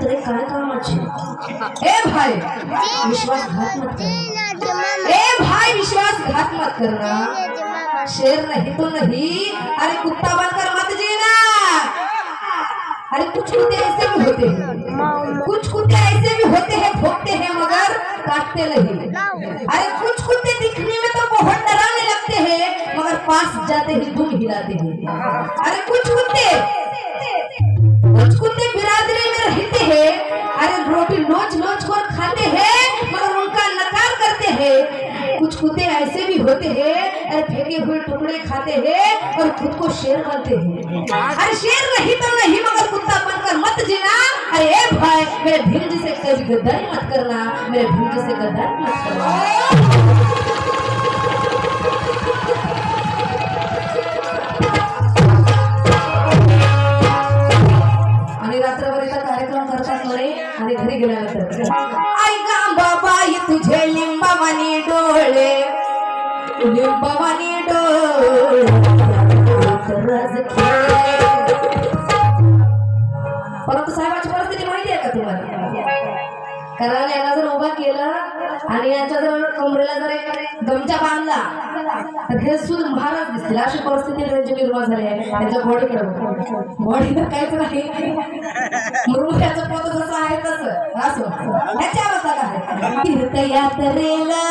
रात्र काय कामाची? ए भाई विश्वासघात मत करना, ए भाई विश्वासघात मत करना। शेर नहीं तो नहीं, अरे कुत्ता बनकर मत जीना। अरे कुछ कुत्ते ऐसे भी होते हैं, कुछ कुत्ते ऐसे भी होते हैं, भोंकते हैं मगर काटते नहीं। अरे कुछ कुत्ते दिखने में तो बहुत डरावने लगते हैं मगर पास जाते ही दुम हिलाते हैं। अरे कुछ कुत्ते बिरादरी में रहते हैं, अरे रोटी नोच नोच कर खाते हैं मगर उनका नकार करते हैं। कुछ कुत्ते ऐसे भी होते हैं, अरे फेंके हुए टुकड़े खाते हैं और खुद को शेर बनते हैं। अरे शेर नहीं तो नहीं मगर कुत्ता बनकर मत जीना। अरे ए भाई मेरे भीम जी से कभी गद्दारी मत करना, मेरे भीम जी से गद्दारी मत करना। कार्यक्रम करतात थोडे आणि घरी गेल्यानंतर आई बाबाई तुझे लिंबावानी डोळे, लिंबावानी डोळे परंतु साहेबांची परिस्थिती माहिती आहे का तुम्हाला? कारण यांना जर उभा केलं आणि यांच्या जर कमरेला जर एक गमछा बांधला तर हे सुद्धा महाराज दिसतील, अशी परिस्थिती त्यांची निर्माण झाली आहे। त्यांच्या बॉडी तर काहीच नाही, मुरुट्याचं पोत जसं आहे तसं असो। ह्याच्या अवस्था काय तीर्थयात्रेला,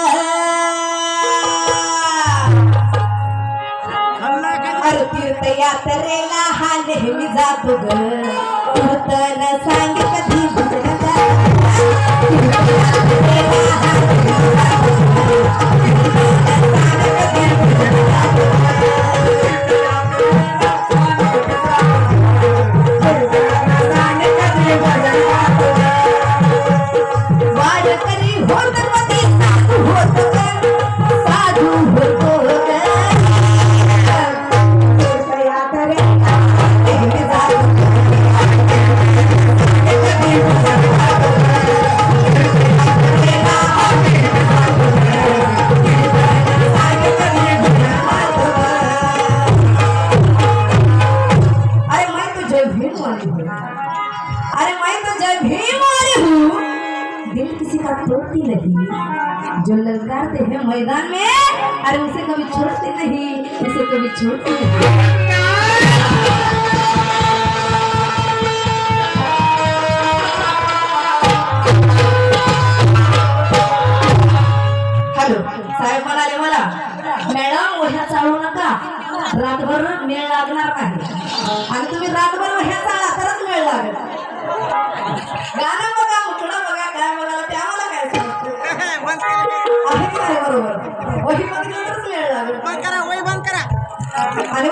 अरे तीर्थयात्रेला हा नेहमी जातो ग, कीर्तन सांग कधी जो ललकारते हैं मैदान में, अरे उसे कभी छोड़ते नहीं, उसे कभी छोड़ते नहीं। हॅलो साहेब म्हणाले मला, मॅडम वह्या चालू नका, रातभर मेळ लागणार नाही, आणि तुम्ही रातभर वह्या चाला तरच मेळ लागेल। गाणं बघा, मुठडा बघा, काय बघायला ते आम्हाला काय सांगतो आहे की नाही? बरोबर, वही बघितल्यावरच मेळ लागेल। बंद करा, वही बंद करा। आणि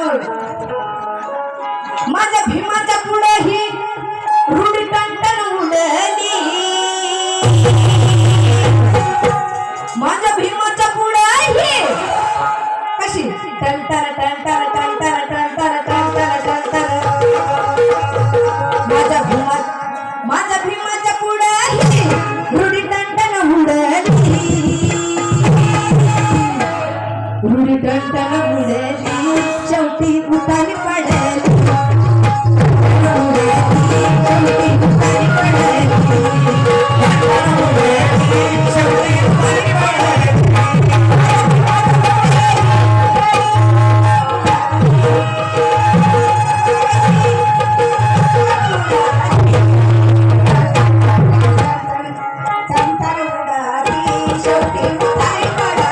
माझ्या भीमाच्या पुढे ही रुडी टंटन उडली, माझ्या भीमाच्या पुढे ही कशी टंटन टंटन टंटन टंटन टंटन टंटन, माझ्या भीमाच्या पुढे ही रुडी टंटन उडली, रुडी टंटन उडली, शेवटी उतारी पडली, शेवटी उतारी पडली, शेवटी उतारी पडली।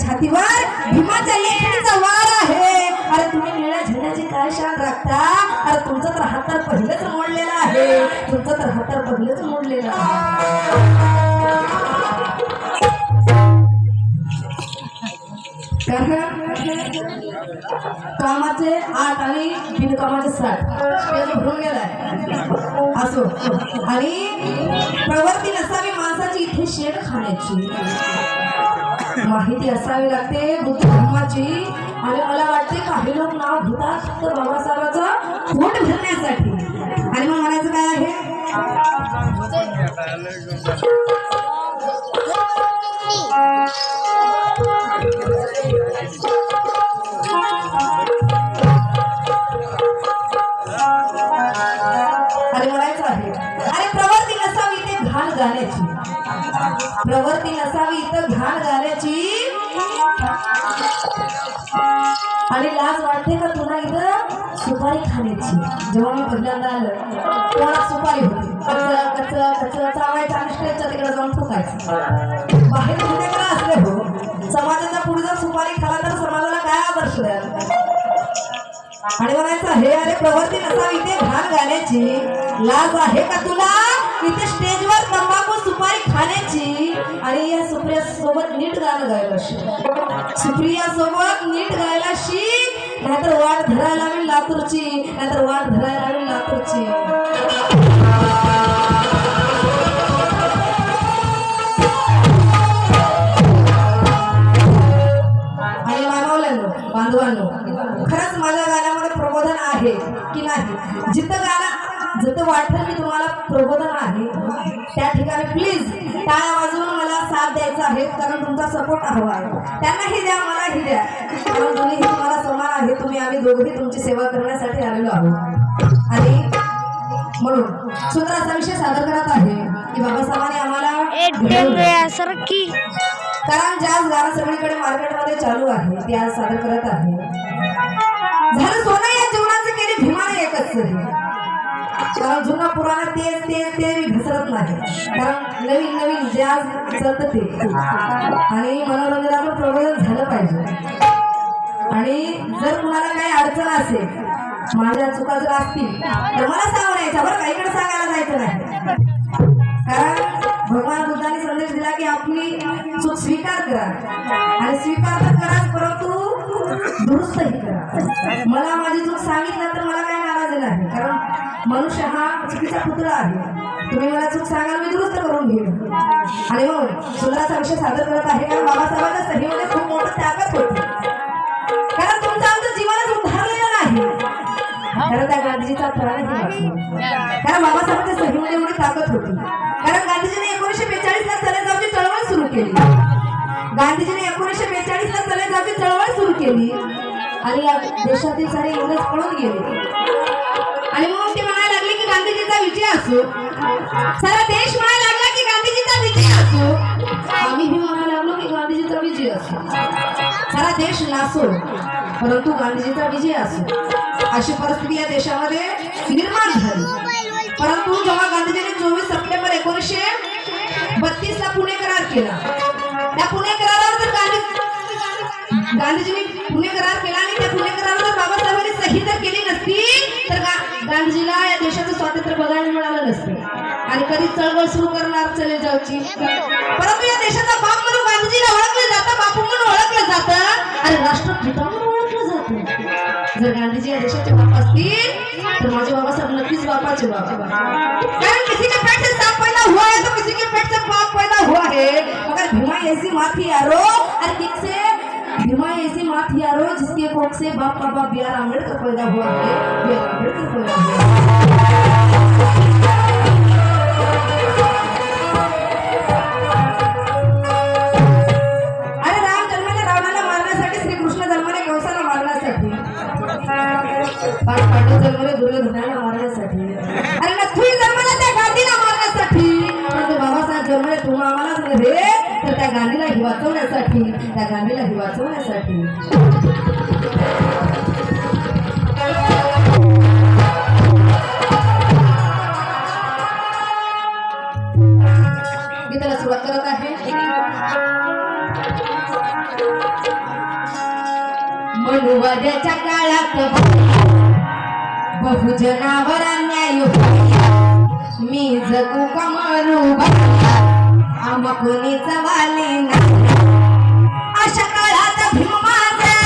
छातीवर भीमाच्या लेखणीचा वार आहे। अरे तुम्ही निळ्या झेंड्याची काय शान राखता? अरे तुमचं तर हातार पहिलेच मोडलेलं आहे, तुमचं तर हातार पहिलेच मोडलेलं आहे। कामाचे 8 आणि बिनकामाचे 60 भरून गेलाय असो, आणि प्रवृत्ती नसावी माणसाची इथे शेड खाण्याची, माहिती असावी लागते बुद्ध धर्माची। आणि मला वाटते काही लोक नाव घेतात फक्त बाबासाहेबांचं पोट भरण्यासाठी, आणि मग म्हणायचं काय आहे म्हणायचं आहे अरे प्रवृत्ती नसावी ते घाण गाण्याची, प्रवृत्ती नसावी तर घाण गाण्याची. आणि लाज वाटते का तुला इथं सुपारी खाण्याची? जेव्हा मी पहिल्यांदा आलं तेव्हा सुपारी होती, कच कच कच चावायचं आणि स्टेजच्या तिकडे जाऊन फुकायचं. बाहेर कुठे असले हो, समाजाच्या पुढे जर सुपारी खाला तर समाजाला काय आदर्श द्याल? आणि म्हणायचं हे अरे प्रवृत्ती नसावी ते घाण गाण्याची, लाज आहे का तुला इथे स्टेजवर तंबाखू सुपारी खाण्याची? आणि या सुप्रिया सोबत नीट गाणं गायला शिक, सुप्रिया सोबत नीट गायला शिक, नाहीतर वाट धरायला लावेल लातूरची, नाहीतर वाट धरायला लावेल लातूरची. आणि मानवल्यानो बांधवांनो, खरंच माझ्या गाण्यामध्ये प्रबोधन आहे की नाही? जिथं वाटलं की तुम्हाला प्रबोधन आहे त्या ठिकाणी प्लीज टाळ्या वाजवून मला साथ द्यायचा आहे, कारण तुमचा सपोर्ट हवा आहे. त्यांनाही द्या, मलाही द्या, कारण दोन्हीही तुम्हाला समान आहे. तुम्ही आम्ही दोघंही तुमची सेवा करण्यासाठी आलेलो आहोत. आणि म्हणून सुंदर असा विषय सादर करत आहे की बाबासाहेबांनी आम्हाला, कारण ज्या गाणं सगळीकडे मार्केटमध्ये चालू आहे ते आज सादर करत आहे. झालं सोनं या जीवनाचं केली भीमाने एकच सरी, कारण जुना पुराणा ते घसरत नाही, कारण नवीन नवीन जे आज चालतं ते. आणि मनोरंजनाचं प्रबोधन झालं पाहिजे. आणि जर कुणाला काही अडचण असेल, माझ्या चुका जर असतील तर मला सांगून यायच्या, बरं काही कडे सांगायला जायचं नाही. कारण भगवान बुद्धाने संदेश दिला की आपली चूक स्वीकार करा, आणि स्वीकार तर करा परंतु दुरुस्तही करा. मला माझी चूक सांगितलं तर मला काही नाराज नाही, कारण मनुष्य हा चुकीचा पुतळा आहे. तुम्ही मला चूक सांगाल, मी दुरुस्त करून घेईन. आणि म्हणून सुंदराचा विषय सादर करत आहे, कारण बाबासाहेबांच्या सहीमध्ये खूप मोठं ताकद होती, कारण तुमचं आमचं जीवनच उद्धारलेलं नाही, कारण त्या गांधीजीचा प्राणही वाचला. कारण बाबासाहेबांच्या सहीमध्ये एवढी ताकद होती, कारण गांधीजीने 1942 ला चले चळवळ सुरू केली. गांधीजीने 1942 ला चले चळवळ सुरू केली, आणि या देशातील सारे इंग्रज पळून गेले. आणि मग ते म्हणायला लागले की गांधीजीचा विजय असो, सारा देश म्हणायला लागला की गांधीजीचा विजय असो, आम्हीही म्हणायला लागलो की गांधीजीचा विजय असो. सारा देश नासो परंतु गांधीजीचा विजय असो, अशी परिस्थिती या देशामध्ये निर्माण झाली. परंतु जेव्हा गांधीजीने 24 सप्टेंबर 1932 ला पुणे करार केला, त्या पुणे करारावर जर गांधीजीने पुणे करार केला आणि त्या पुणे करारावर बाबासाहेबांनी सही जर केली नसती तर गांधीजीला या देशाचं स्वातंत्र्य बघायला मिळालं नसतं, आणि कधी चळवळ सुरू करणार चले जाऊची. परंतु या देशाचा बाप म्हणून गांधीजीला ओळखलं जातं, बापू म्हणून ओळखलं जातं, आणि राष्ट्रपिता म्हणून ओळखलं जातं. जर गांधीजी या देशाचे बाप असतील तर माझे बाबासाहेब नक्कीच बापाचे बाप, कारण किसी के पेट से सांप पैदा हुआ है तो किसी के पेट से पाप पैदा हुआ है. मगर भीमा ऐसी माँ थी यारो, और किससे भीमा ऐसी माँ थी यारो जिसके कोख से बाप बाबा बी आर अम्बेडकर पैदा हुआ है, बी आर अम्बेडकर पैदा हुआ. अरे राम जन्माने रावणाला मारण्यासाठी, श्रीकृष्ण जन्माने कंसाला मारण्यासाठी, पांडव जन्मले दुर्योधनाला मारण्यासाठी, अरे नथुनी जन्माला त्या गांधीला मारण्यासाठी, परंतु बाबासाहेब जन्मले तुम्हा आम्हालाच नव्हे तर त्या गांधीलाही वाचवण्यासाठी, त्या गांधीलाही वाचवण्यासाठी. गीताला सुरुवात करत आहे. मनुवाद्याच्या काळात बहुजनावर अन्याय, मी जगू का मरू आम कोणीच वाले नाही, अशा काळात भीम माझा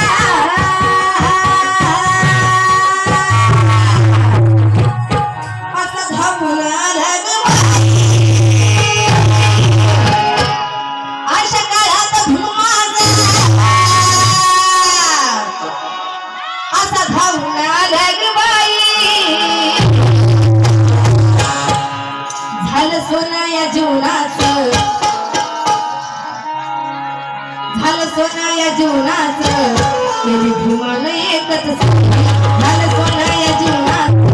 असं धावून आलं ग बाई, अशा काळात भीम माझा असा धावून आलं ग बाई, झालं सोनं या जीवन जीवनाचं केली भीमान एकच साथी झालं सोनं या जीवनात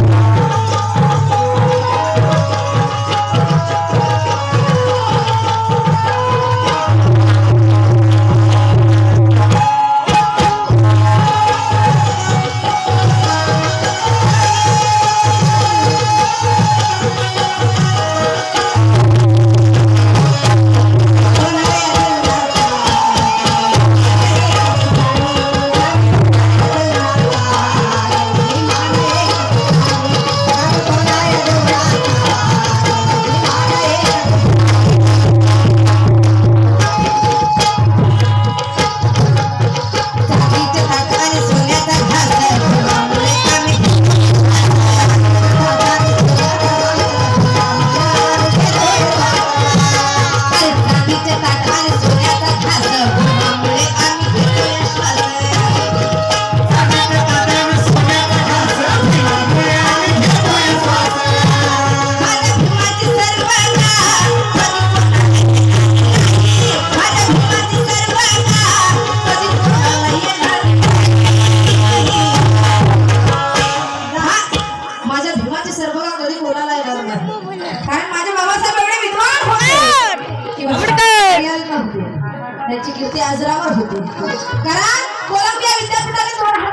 त्याची कीर्ती आजरावर होती कारण कोलंबिया विद्यापीठाने